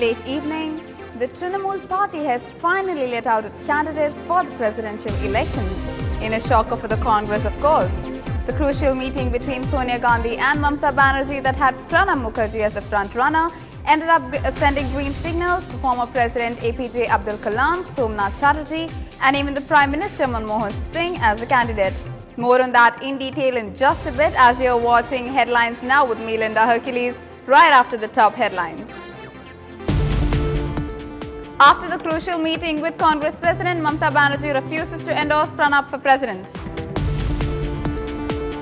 Late evening, the Trinamool party has finally let out its candidates for the presidential elections, in a shocker for the Congress, of course. The crucial meeting between Sonia Gandhi and Mamata Banerjee that had Pranab Mukherjee as the front-runner ended up sending green signals to former President APJ Abdul Kalam, Somnath Chatterjee and even the Prime Minister Manmohan Singh as a candidate. More on that in detail in just a bit as you're watching Headlines Now with me, Linda Hercules, right after the top headlines. After the crucial meeting with Congress President, Mamata Banerjee refuses to endorse Pranab for president.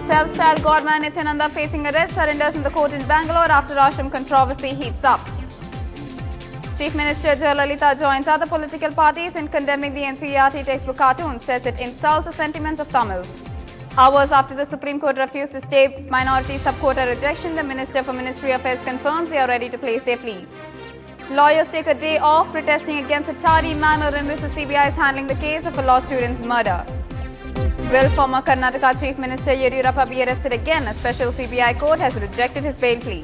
Self-styled Gorman Nityananda facing arrest surrenders in the court in Bangalore after Ashram controversy heats up. Chief Minister Jayalalitha joins other political parties in condemning the NCERT textbook cartoon, says it insults the sentiments of Tamils. Hours after the Supreme Court refused to stay minority sub-quota rejection, the Minister for Ministry Affairs confirms they are ready to place their plea. Lawyers take a day off protesting against the tardy manner in which the CBI is handling the case of a law student's murder. Will former Karnataka Chief Minister Yediyurappa be arrested again? A special CBI court has rejected his bail plea.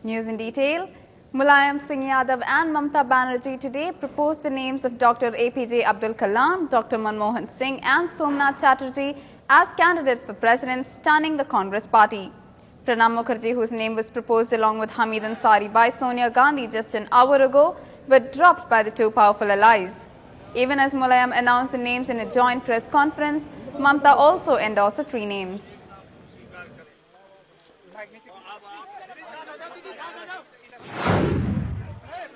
News in detail. Mulayam Singh Yadav and Mamata Banerjee today proposed the names of Dr. APJ Abdul Kalam, Dr. Manmohan Singh and Somnath Chatterjee as candidates for president, stunning the Congress party. Pranab Mukherjee, whose name was proposed along with Hamid Ansari by Sonia Gandhi just an hour ago, but dropped by the two powerful allies. Even as Mulayam announced the names in a joint press conference, Mamata also endorsed the three names.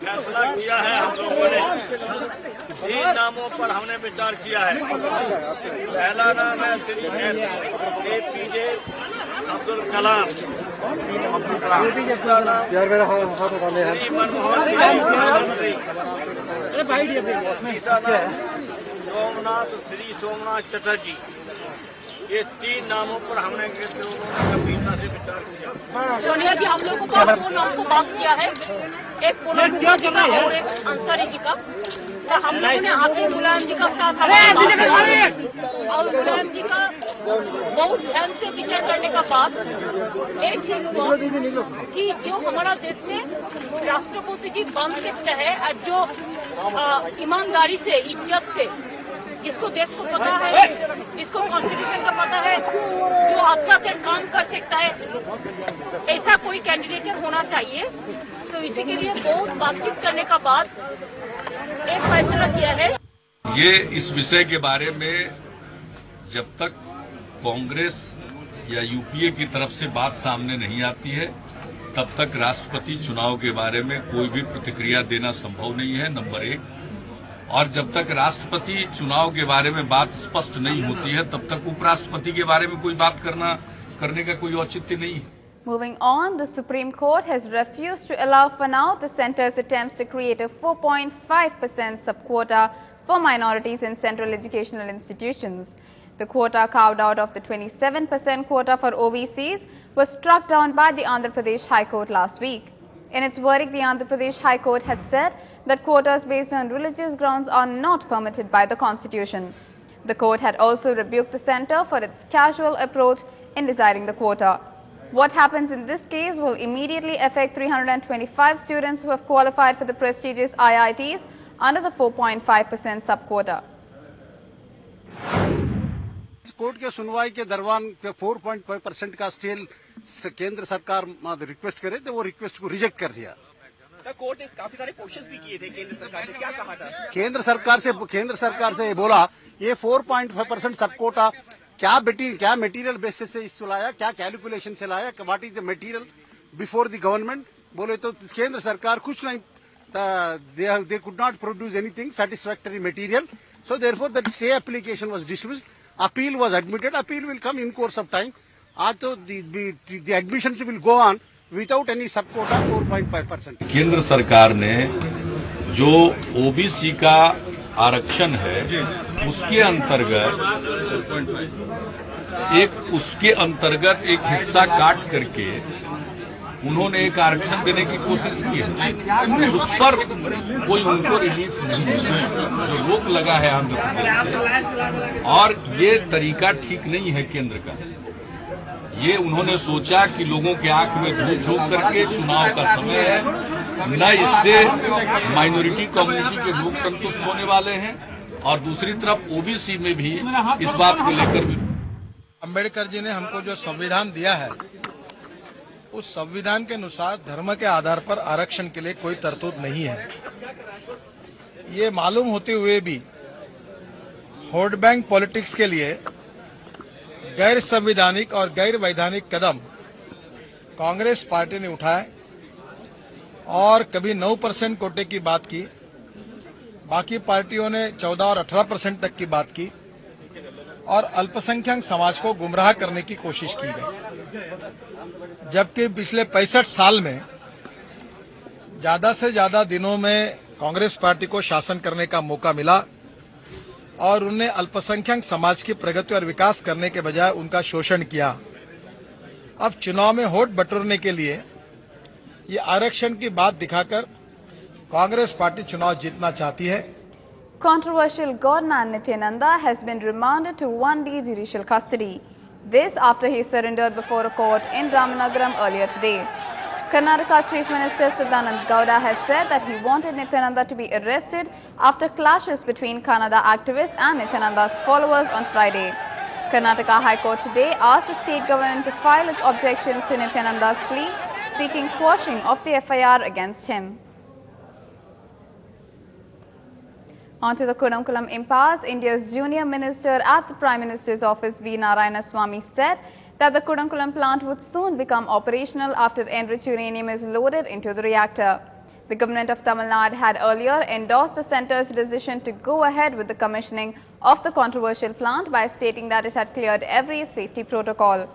फैसला किया है हम लोगों ने तीन नामों पर हमने विचार किया है। पहला नाम है श्री एपीजे अब्दुल कलाम, तीसरा नाम श्री मनमोहन सिंह, तीसरा नाम सोमनाथ चटर्जी। ये तीन नामों पर हमने गंभीरता से विचार किया। सोनिया जी, हम लोगों को दो नाम को बात किया है, एक पूनम जी का और एक अंसारी जी का। हम लोगों ने आके मुलायम जी का साथ और मुलायम जी का बहुत ध्यान से विचार करने का बाद ये ठीक हुआ कि जो हमारा देश में राष्ट्रपति जी बन सकता है और जो ईमानदारी से, इज्जत से, जिसको देश को पता है, जिसको कॉन्स्टिट्यूशन का पता है, जो अच्छा से काम कर सकता है, ऐसा कोई कैंडिडेचर होना चाहिए। तो इसी के लिए बहुत बातचीत करने का बाद एक फैसला किया है। ये इस विषय के बारे में जब तक कांग्रेस या यूपीए की तरफ से बात सामने नहीं आती है, तब तक राष्ट्रपति चुनाव के बारे में कोई भी प्रतिक्रिया देना संभव नहीं है, नंबर एक। और जब तक राष्ट्रपति चुनाव के बारे में बात स्पष्ट नहीं होती है, तब तक उपराष्ट्रपति के बारे में कोई बात करने का कोई औचित्य नहीं है। Moving on, the Supreme Court has refused to allow for now the centre's attempts to create a 4.5% sub-quota for minorities in central educational institutions. The quota carved out of the 27% quota for OBCs was struck down by the Andhra Pradesh High Court last week. In its verdict, the Andhra Pradesh High Court had said that quotas based on religious grounds are not permitted by the Constitution. The court had also rebuked the centre for its casual approach in deciding the quota. What happens in this case will immediately affect 325 students who have qualified for the prestigious IITs under the 4.5% sub-quota. Court के सुनवाई के दरमियान 4.5% का stele केंद्र सरकार request करे तो वो रिक्वेस्ट को रिजेक्ट कर दिया। कोर्ट ने काफी सारे क्वेश्चन भी किए थे केंद्र सरकार ने, क्या कहा था? केंद्र सरकार से ये बोला ये 4.5% सब कोटा क्या मटेरियल बेसिस से इसको लाया, क्या कैलकुलेशन से लाया, what is the material before the government. बोले तो केंद्र सरकार कुछ नहीं, they could not produce anything satisfactory material, so therefore that stay application was dismissed. Appeal was admitted. Appeal will come in course of time. आज तो the admissions will go on without any sub quota 4.5%. केंद्र सरकार ने जो OBC का आरक्षण है उसके अंतर्गत एक हिस्सा काट करके उन्होंने एक आरक्षण देने की कोशिश की है। उस पर कोई उनको रिलीफ नहीं मिला, जो रोक लगा है आंध्र प्रदेश से, और ये तरीका ठीक नहीं है केंद्र का। ये उन्होंने सोचा कि लोगों के आंख में धूल झोंक करके चुनाव का समय है, न इससे माइनॉरिटी कम्युनिटी के लोग संतुष्ट होने वाले हैं, और दूसरी तरफ ओबीसी में भी इस बात को लेकर भी। अम्बेडकर जी ने हमको जो संविधान दिया है, उस संविधान के अनुसार धर्म के आधार पर आरक्षण के लिए कोई तरतूद नहीं है। ये मालूम होते हुए भी वोट बैंक पॉलिटिक्स के लिए गैर संवैधानिक और गैर वैधानिक कदम कांग्रेस पार्टी ने उठाए और कभी 9% कोटे की बात की, बाकी पार्टियों ने 14 और 18% तक की बात की और अल्पसंख्यक समाज को गुमराह करने की कोशिश की गई। जबकि पिछले 65 साल में ज्यादा से ज्यादा दिनों में कांग्रेस पार्टी को शासन करने का मौका मिला और उन्हें अल्पसंख्यक समाज की प्रगति और विकास करने के बजाय उनका शोषण किया। अब चुनाव में वोट बटोरने के लिए ये आरक्षण की बात दिखाकर कांग्रेस पार्टी चुनाव जीतना चाहती है। Controversial godman Nityananda has been remanded to 1D judicial custody. This after he surrendered before a court in Ramanagaram earlier today. Karnataka Chief Minister Sadanand Gowda has said that he wanted Nityananda to be arrested after clashes between Kannada activists and Nityananda's followers on Friday. Karnataka High Court today asked the state government to file its objections to Nityananda's plea, seeking quashing of the FIR against him. On to the Kudankulam impasse, India's junior minister at the Prime Minister's office, V. Narayanaswamy, said that the Kudankulam plant would soon become operational after enriched uranium is loaded into the reactor. The government of Tamil Nadu had earlier endorsed the centre's decision to go ahead with the commissioning of the controversial plant by stating that it had cleared every safety protocol.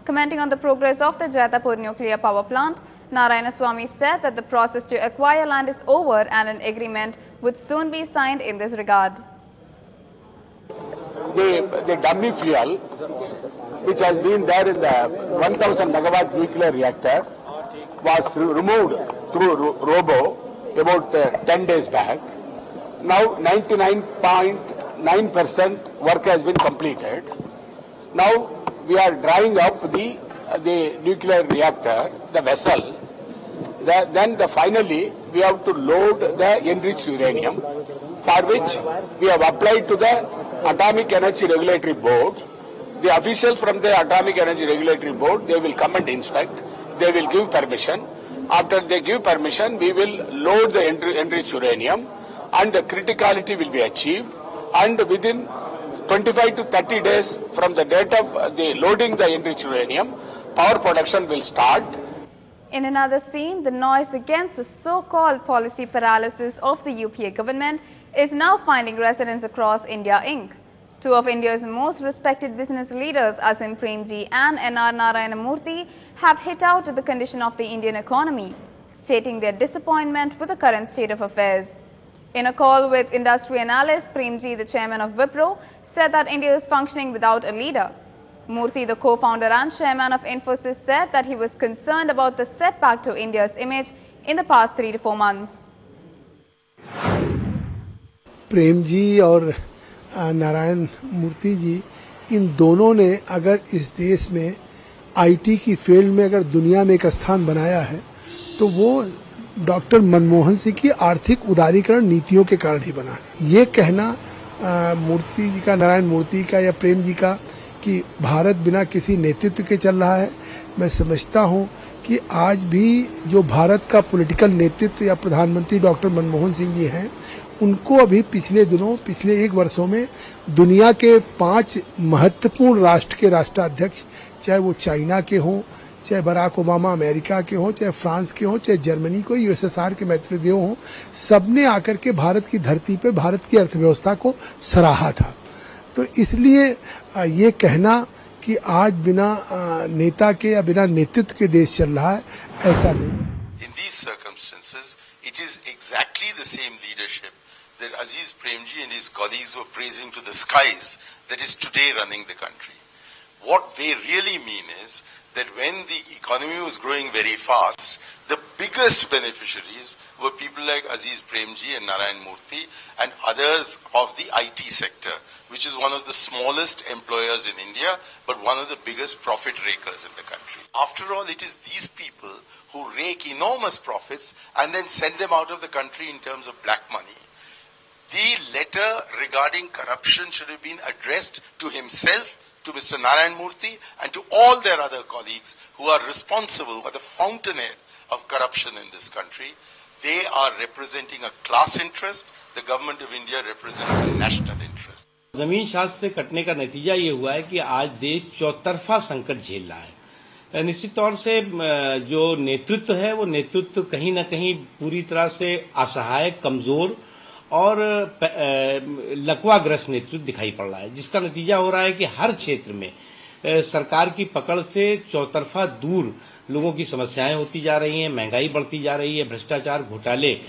Commenting on the progress of the Jaitapur nuclear power plant, Narayanaswamy said that the process to acquire land is over and an agreement would soon be signed in this regard. The dummy fuel, which has been there in the 1000 megawatt nuclear reactor, was removed through robo about 10 days back. Now 99.9% work has been completed. Now we are drying up the nuclear reactor, the vessel. Then finally we have to load the enriched uranium, for which we have applied to the Atomic Energy Regulatory Board. The officials from the Atomic Energy Regulatory Board, they will come and inspect. They will give permission. After they give permission, we will load the enriched uranium and the criticality will be achieved. And within 25 to 30 days from the date of the loading the enriched uranium, power production will start. In another scene, the noise against the so-called policy paralysis of the UPA government is now finding resonance across India Inc. Two of India's most respected business leaders, Azim Premji and N.R. Narayana Murthy, have hit out at the condition of the Indian economy, stating their disappointment with the current state of affairs. In a call with industry analyst, Premji, the chairman of Wipro, said that India is functioning without a leader. Murthy, the co-founder and chairman of Infosys, said that he was concerned about the setback to India's image in the past 3 to 4 months. Prem ji और नारायण मूर्ति जी, इन दोनों ने अगर इस देश में IT की field में अगर दुनिया में एक स्थान बनाया है तो वो डॉक्टर मनमोहन सिंह की आर्थिक उदारीकरण नीतियों के कारण ही बना। ये कहना मूर्ति जी का, नारायण मूर्ति का या प्रेम जी का कि भारत बिना किसी नेतृत्व के चल रहा है, मैं समझता हूं कि आज भी जो भारत का पॉलिटिकल नेतृत्व या प्रधानमंत्री डॉक्टर मनमोहन सिंह जी हैं, उनको अभी पिछले दिनों, पिछले 1 वर्षों में दुनिया के 5 महत्वपूर्ण राष्ट्र के राष्ट्राध्यक्ष, चाहे वो चाइना के हों, चाहे बराक ओबामा अमेरिका के हों, चाहे फ्रांस के हों, चाहे जर्मनी को यूएसएसआर के मैत्रेदेव हों, सबने आकर के भारत की धरती पे भारत की अर्थव्यवस्था को सराहा था। तो इसलिए ये कहना कि आज बिना नेता के या बिना नेतृत्व के देश चल रहा है, ऐसा नहीं। In these circumstances, it is exactly the same leadership that Aziz Premji and his colleagues were praising to the skies that is today running the country. What they really mean is that when the economy was growing very fast, the biggest beneficiaries were people like Aziz Premji and Narayan Murthy and others of the IT sector. which is one of the smallest employers in India, but one of the biggest profit rakers in the country. After all, it is these people who rake enormous profits and then send them out of the country in terms of black money. The letter regarding corruption should have been addressed to himself, to Mr. Narayan Murthy, and to all their other colleagues who are responsible for the fountainhead of corruption in this country. They are representing a class interest. The government of India represents a national interest. जमीन शास्त्र से कटने का नतीजा ये हुआ है कि आज देश चौतरफा संकट झेल रहा है। निश्चित तौर से जो नेतृत्व है वो नेतृत्व कहीं न कहीं पूरी तरह से असहाय, कमजोर और लकवाग्रस्त नेतृत्व दिखाई पड़ रहा है, जिसका नतीजा हो रहा है कि हर क्षेत्र में सरकार की पकड़ से चौतरफा दूर लोगों की समस्याएं होती जा रही हैं, महंगाई बढ़ती जा रही है, भ्रष्टाचार, घोटाले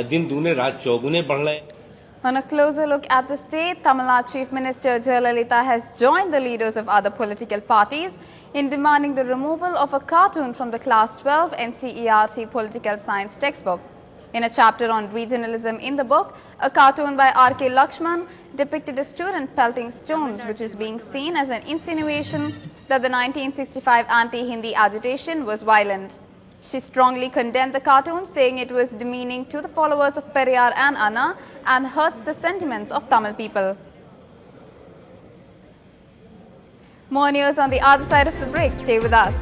दिन दूने रात चौगुने बढ़ रहे हैं। On a closer look at the state, Tamil Nadu Chief Minister Jayalalitha has joined the leaders of other political parties in demanding the removal of a cartoon from the Class 12 NCERT Political Science textbook. In a chapter on regionalism in the book, a cartoon by R.K. Lakshman depicted a student pelting stones, which is being seen as an insinuation that the 1965 anti-Hindi agitation was violent. She strongly condemned the cartoon, saying it was demeaning to the followers of Periyar and Anna and hurts the sentiments of Tamil people. More news on the other side of the break. Stay with us.